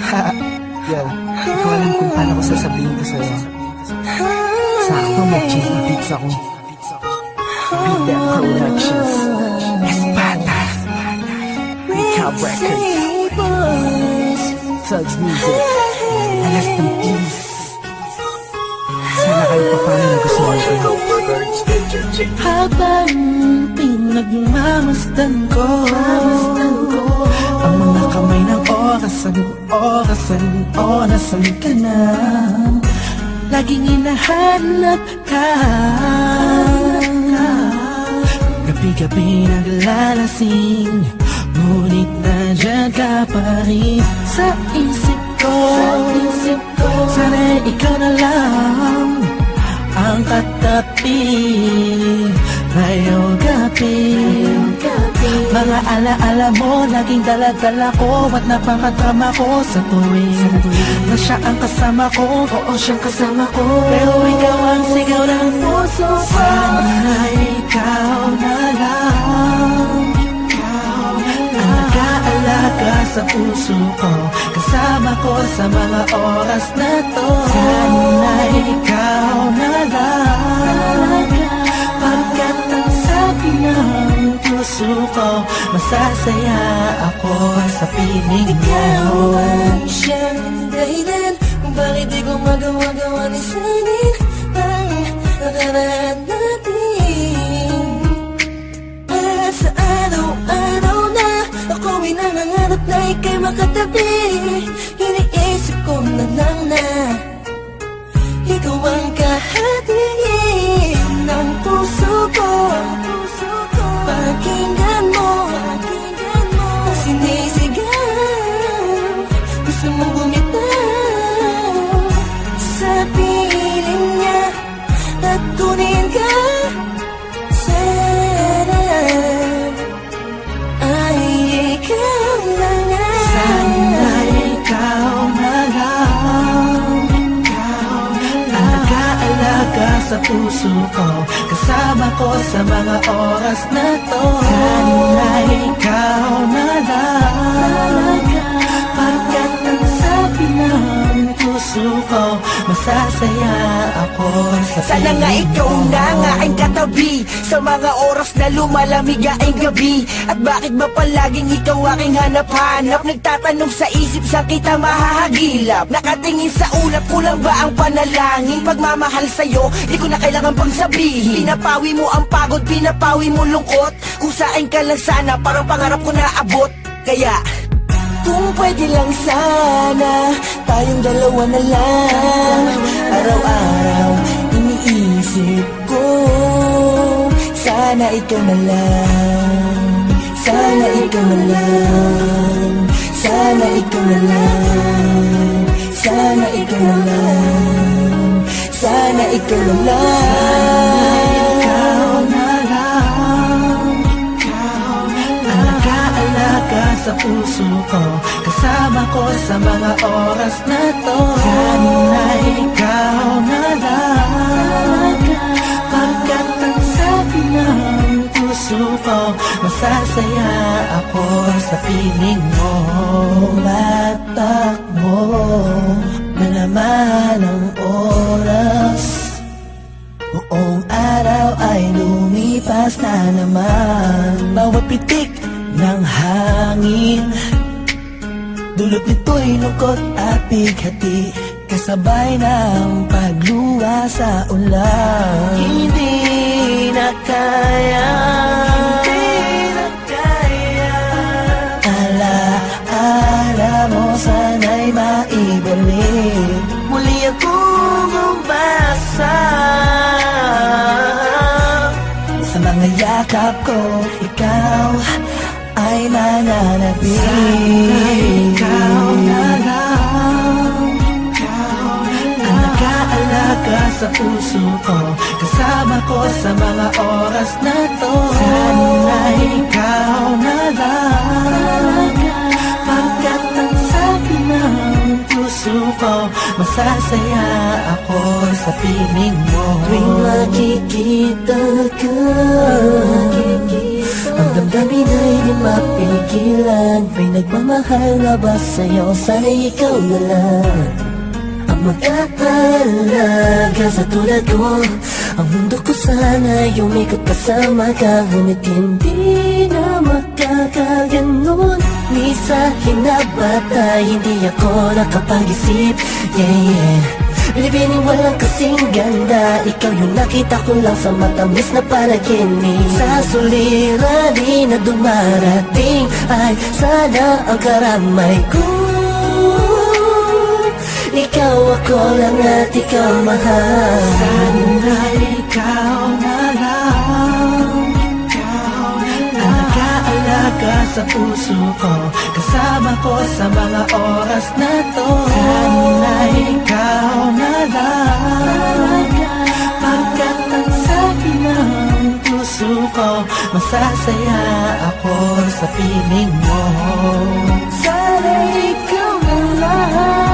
Yo, hindi ko alam kung paano ko sasabihin ko sa'yo. Sakto mag-cheese na beats ako. Beat That Productions, Espada, Recap Records, Thugs Music, Alas ng Peace. Sana kayo paano nagustuhan ko. Habang pinagmamasdan ko ang mga kamay ng orasan ka na. Laging hinahanap ka, gabi-gabi naglalasing, ngunit nandiyan ka pa rin sa isip ko. Sana ikaw na lang ang katabi ngayong gabi. Mga alaala mo laging dala-dala ko at napakadrama ko sa tuwing na siya ang kasama ko. Oo, siyang kasama ko, pero ikaw ang sigaw ng puso ko. Sana ikaw na lang ang nag-aalaga sa puso ko, kasama ko sa mga oras na to. Sana ikaw na lang, pagkat ang sabi ng puso ko, masasaya ako sa piling mo. Ikaw ang siyang dahilan kung bakit di ko magawa-gawa ni sanin ang nakaraan natin. At sa araw-araw na ako'y nangangarap na ika'y makatabi, iniisip ko na lang na ikaw ang kahatiin ng puso ko. Pakinggan mo ang sinisigaw, gusto mong bumitaw sa piling niya at kunin ka. Sana ay ikaw na nga. Sana ikaw na lang ang nag-aalaga sa puso ko, kasama ko sa mga oras na to. Sana ikaw na lang, pagkat ang sabi ng puso ko, masasaya ako sa piling mo. Sana nga ikaw na nga ang katabi sa mga oras na lumalamig ang gabi. At bakit ba palaging ikaw aking hanap-hanap? Nagtatanong sa isip, saan kita mahahagilap? Nakatingin sa ulap, kulang ba ang panalangin? Pagmamahal sa'yo, di ko na kailangan pang sabihin. Pinapawi mo ang pagod, pinapawi mo lungkot. Kung saan ka lang sana, parang pangarap ko na abot. Kaya kung pwede lang sana, tayong dalawa na lang. Araw-araw iniisip ko, sana ikaw na lang. Sana ikaw na lang. Sana ikaw na lang. Sana ikaw na lang. Sana ikaw na lang. Ikaw na lang ang nag-aalaga sa puso ko, kasama ko sa mga oras na to. Sana ikaw na lang, pagkat ang sabi ng puso ko, masasaya ako sa piling mo. Tumatakbo na naman ang oras, buong araw ay lumipas na naman. Bawat pitik ng hangin, dulot nito'y lungkot at bighati, kasabay ng pagluwa sa ulan. hindi na kaya. Alaala mo sana'y maibalik, Muli akong umasa sa mga yakap ko, ikaw ay mananatili. ikaw na lang ang nag-aalaga sa puso ko, kasama ko sa mga oras na to. Sana ikaw na lang, pagkat ang sabi ng puso ko, masasaya ako sa piling mo. Tuwing makikita ka, ang damdamin kami na'y di mapigilan. May nagmamahal nga ba sa'yo? Sana'y ikaw na lang ang mag-aalaga sa tulad ko. Ang mundo ko sana'y umikot kasama ka, ngunit hindi na magkakaganon. Ni sa hinabata, hindi ako nakapag-isip. Yeah, yeah. Binibining walang kasing ganda, ikaw yung nakita ko lang sa matamis na panaginip. Sa suliranin na dumarating ay sana ang karamay ko. Ikaw ako lang at ikaw mahal. Sana ikaw na lang ang nag-aalaga sa puso ko, kasama ko sa mga oras na to. Sana ikaw na lang, pagkat ang sabi ng puso ko, masasaya ako sa piling mo. Sana ikaw na lang.